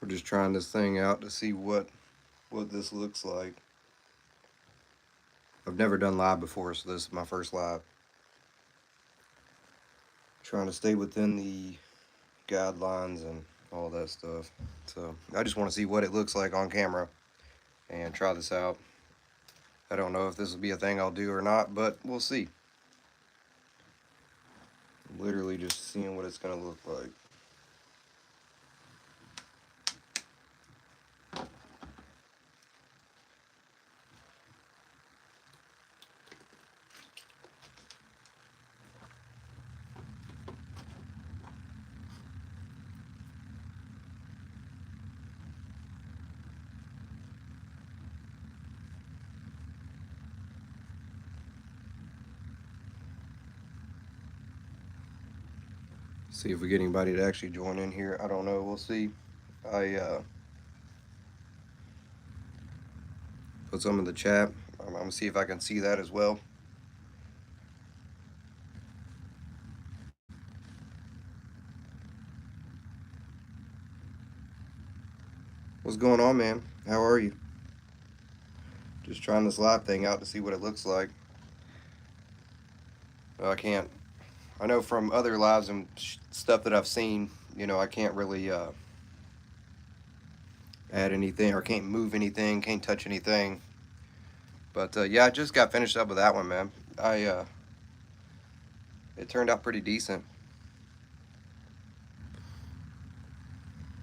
We're just trying this thing out to see what this looks like. I've never done live before, so this is my first live. Trying to stay within the guidelines and all that stuff. So I just want to see what it looks like on camera and try this out. I don't know if this will be a thing I'll do or not, but we'll see. Literally just seeing what it's gonna look like. See if we get anybody to actually join in here. I don't know. We'll see. I put some in the chat. I'm gonna see if I can see that as well. What's going on, man? How are you? Just trying this live thing out to see what it looks like. I can't. I know from other lives and stuff that I've seen, I can't really add anything or can't move anything, can't touch anything. But yeah, I just got finished up with that one, man. It turned out pretty decent.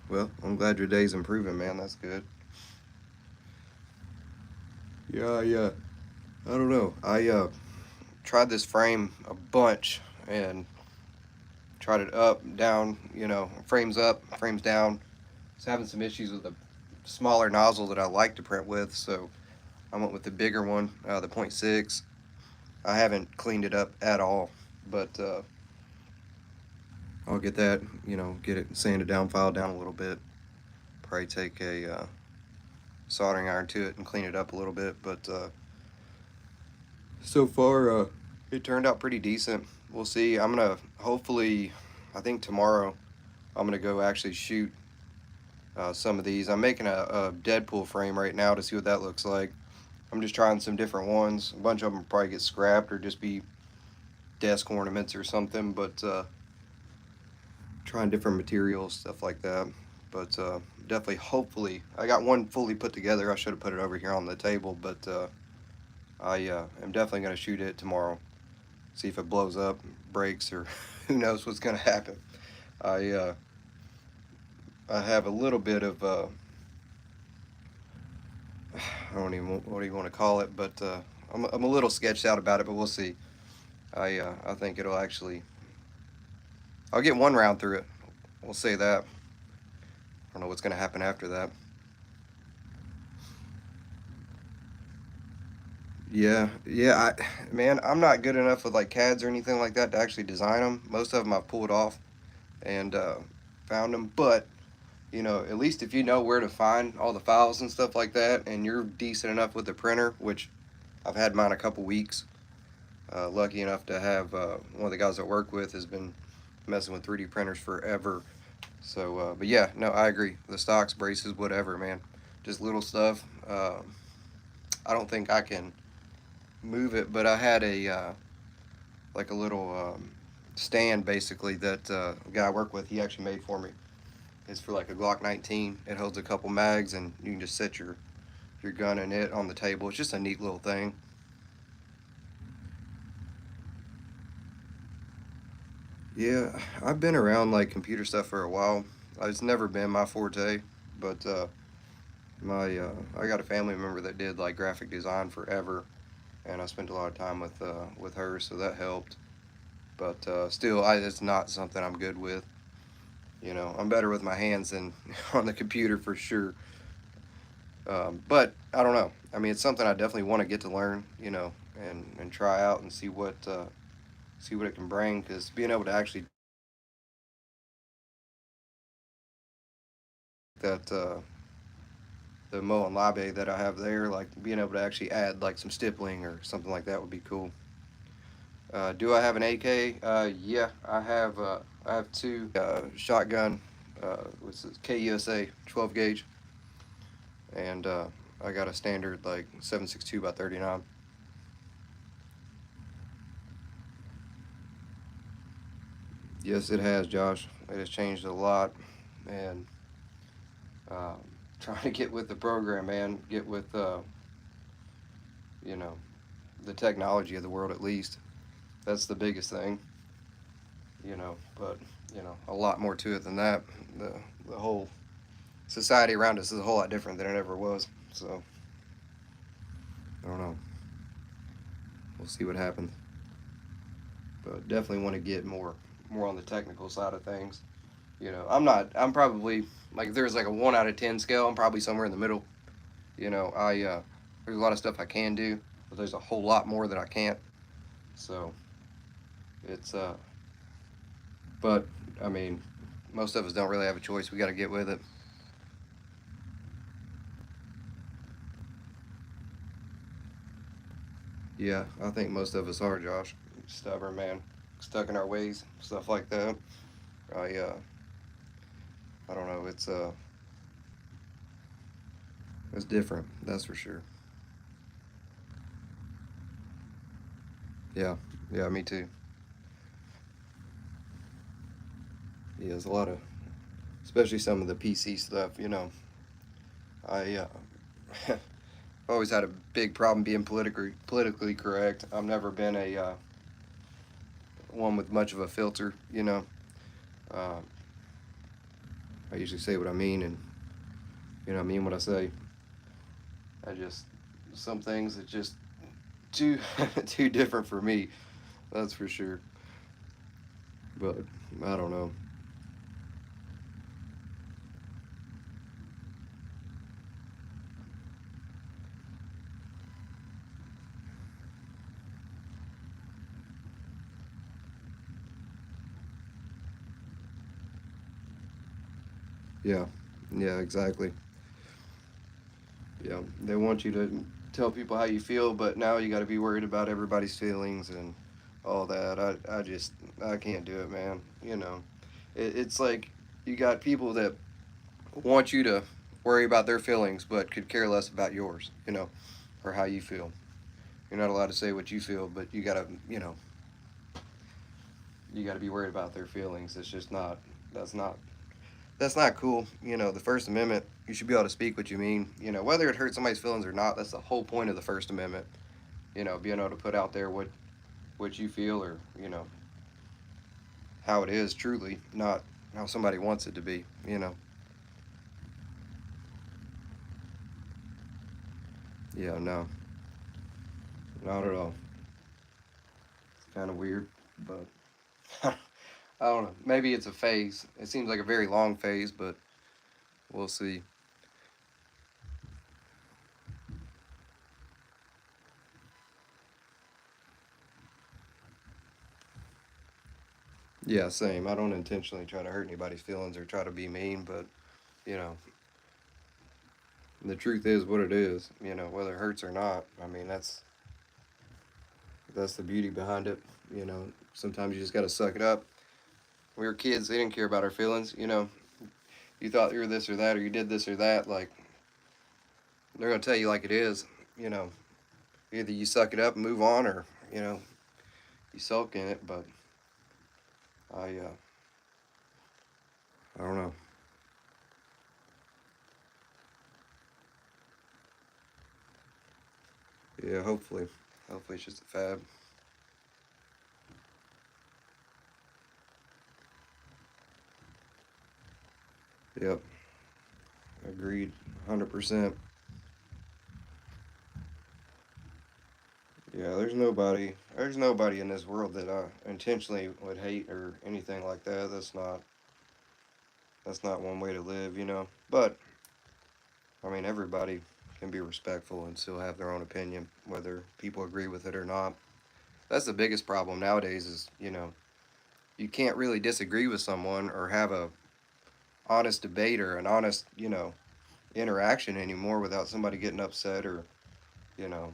Well, I'm glad your day's improving, man. That's good. Yeah, yeah. I don't know. I tried this frame a bunch and tried it up, down, frames up, frames down. I was having some issues with the smaller nozzle that I like to print with, so I went with the bigger one, the .6. I haven't cleaned it up at all, but I'll get that, get it sanded down, filed down a little bit. Probably take a soldering iron to it and clean it up a little bit, but so far it turned out pretty decent. We'll see. I'm gonna hopefully, I think tomorrow, I'm gonna go actually shoot some of these. I'm making a Deadpool frame right now to see what that looks like. I'm just trying some different ones. A bunch of them probably get scrapped or just be desk ornaments or something, but trying different materials, stuff like that. But definitely, hopefully, I got one fully put together. I should have put it over here on the table, but I am definitely going to shoot it tomorrow. See if it blows up, breaks, or who knows what's going to happen. I I have a little bit of I don't even what do you want to call it, but I'm a little sketched out about it, but we'll see. I think it'll actually. I'll get one round through it. We'll say that. I don't know what's going to happen after that. Yeah, yeah, man, I'm not good enough with like CADs or anything like that to actually design them. Most of them I've pulled off and found them, but at least if you know where to find all the files and stuff like that, and you're decent enough with the printer, which I've had mine a couple weeks. Lucky enough to have one of the guys I work with has been messing with 3D printers forever. So, but yeah, no, I agree. The stocks, braces, whatever, man, just little stuff. I don't think I can move it, but I had a like a little stand basically that the guy I work with, he actually made for me. It's for like a Glock 19. It holds a couple mags, and you can just set your gun in it on the table. It's just a neat little thing. Yeah, I've been around like computer stuff for a while. It's never been my forte, but my I got a family member that did like graphic design forever, and I spent a lot of time with her, so that helped. But still, it's not something I'm good with. I'm better with my hands than on the computer for sure. But I don't know. I mean, it's something I definitely want to get to learn, and try out and see what it can bring. Because being able to actually that the Moen Labe that I have there, like being able to actually add like some stippling or something like that would be cool. Do I have an AK? Yeah, I have two shotgun Which is KUSA 12 gauge, and I got a standard like 762 by 39. Yes, it has, Josh. It has changed a lot, and um, trying to get with the program, man. Get with you know the technology of the world at least. That's the biggest thing, But a lot more to it than that. The the whole society around us is a whole lot different than it ever was. So I don't know. We'll see what happens. But definitely want to get more on the technical side of things. I'm not. I'm probably like if there's like a 1 out of 10 scale, I'm probably somewhere in the middle. I there's a lot of stuff I can do, but there's a whole lot more that I can't. So it's but I mean, most of us don't really have a choice. We got to get with it. Yeah, I think most of us are, Josh. Stubborn, man, stuck in our ways, stuff like that. I uh, I don't know. It's different. That's for sure. Yeah, yeah, me too. Yeah, there's a lot of, especially some of the PC stuff. I always had a big problem being politically correct. I've never been a one with much of a filter. Uh, I usually say what I mean, and I mean what I say. I just some things that just too too different for me. That's for sure. But I don't know. Yeah, yeah, exactly. Yeah, they want you to tell people how you feel, but now you got to be worried about everybody's feelings and all that. I can't do it, man. It's like you got people that want you to worry about their feelings, but could care less about yours. Or how you feel. You're not allowed to say what you feel, but you gotta be worried about their feelings. It's just not. That's not. That's not cool. The First Amendment. You should be able to speak what you mean. Whether it hurts somebody's feelings or not. That's the whole point of the First Amendment. Being able to put out there what you feel, or how it is truly, not how somebody wants it to be. Yeah, no, not at all. It's kind of weird, but I don't know. Maybe it's a phase. It seems like a very long phase, but we'll see. Yeah, same. I don't intentionally try to hurt anybody's feelings or try to be mean, but you know, the truth is what it is. Whether it hurts or not. I mean, that's the beauty behind it. Sometimes you just gotta suck it up. We were kids; they didn't care about our feelings. You thought you were this or that, or you did this or that. Like they're gonna tell you like it is. You know, Either you suck it up and move on, or you sulk in it. But I don't know. Yeah, hopefully it's just a fad. Yep, agreed, 100%. Yeah, there's nobody in this world that I intentionally would hate or anything like that. That's not one way to live. But I mean, everybody can be respectful and still have their own opinion, whether people agree with it or not. That's the biggest problem nowadays is, you can't really disagree with someone or have a honest debate or an honest, interaction anymore without somebody getting upset or, you know,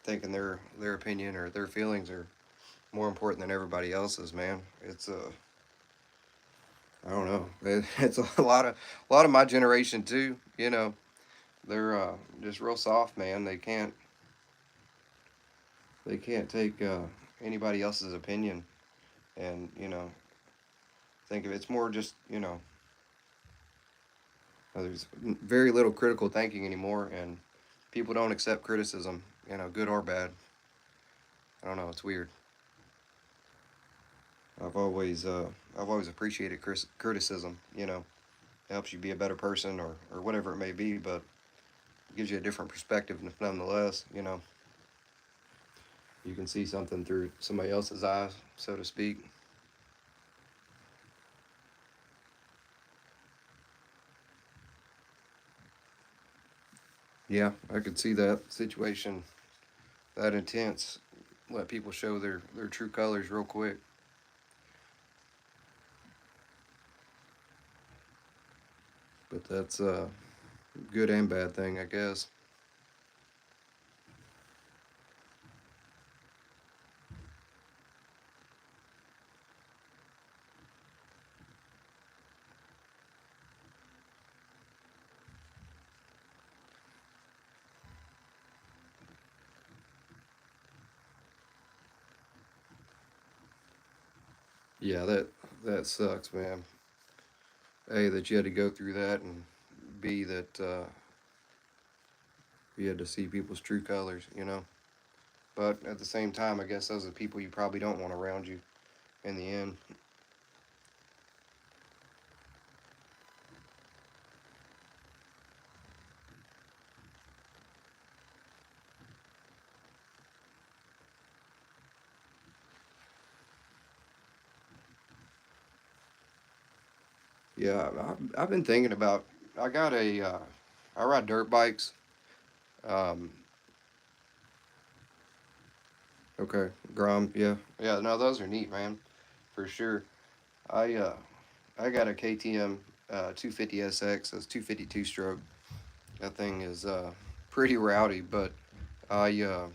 thinking their opinion or their feelings are more important than everybody else's, man. I don't know. It's a lot of my generation too. They're just real soft, man. They can't take anybody else's opinion, and think of it. It's more just there's very little critical thinking anymore, and people don't accept criticism, good or bad. I don't know. It's weird. I've always uh, I've always appreciated criticism. It helps you be a better person or whatever it may be, but it gives you a different perspective nonetheless. You can see something through somebody else's eyes, so to speak. Yeah, I could see that situation that intense. Let people show their true colors real quick. But that's a good and bad thing, I guess. Yeah, that sucks, man. A, that you had to go through that, and B, that you had to see people's true colors. But at the same time, I guess those are the people you probably don't want around you in the end. Yeah, I've been thinking about. I got I ride dirt bikes. Um, okay, Grom. Yeah, yeah. No, those are neat, man, for sure. I uh, I got a KTM 250 SX. That's 252 stroke. That thing is pretty rowdy, but I uh,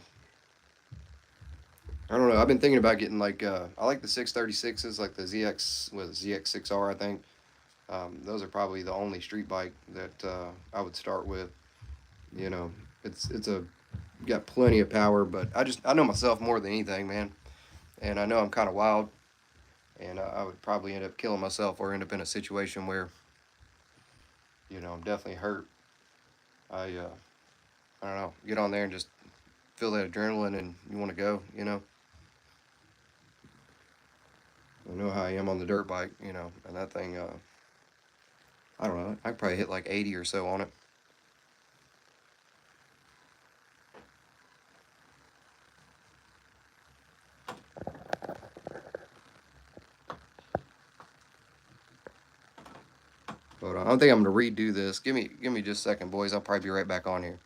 I don't know. I've been thinking about getting like I like the 636s, like the ZX with ZX6R. I think those are probably the only street bike that I would start with. You know, it's a got plenty of power, but I know myself more than anything, man, and I know I'm kind of wild, and I would probably end up killing myself or end up in a situation where I'm definitely hurt. I I don't know, get on there and just feel that adrenaline, and you want to go. I know how I am on the dirt bike, and that thing. I don't know. I could probably hit like 80 or so on it. But I don't think I'm gonna redo this. Give me just a second, boys. I'll probably be right back on here.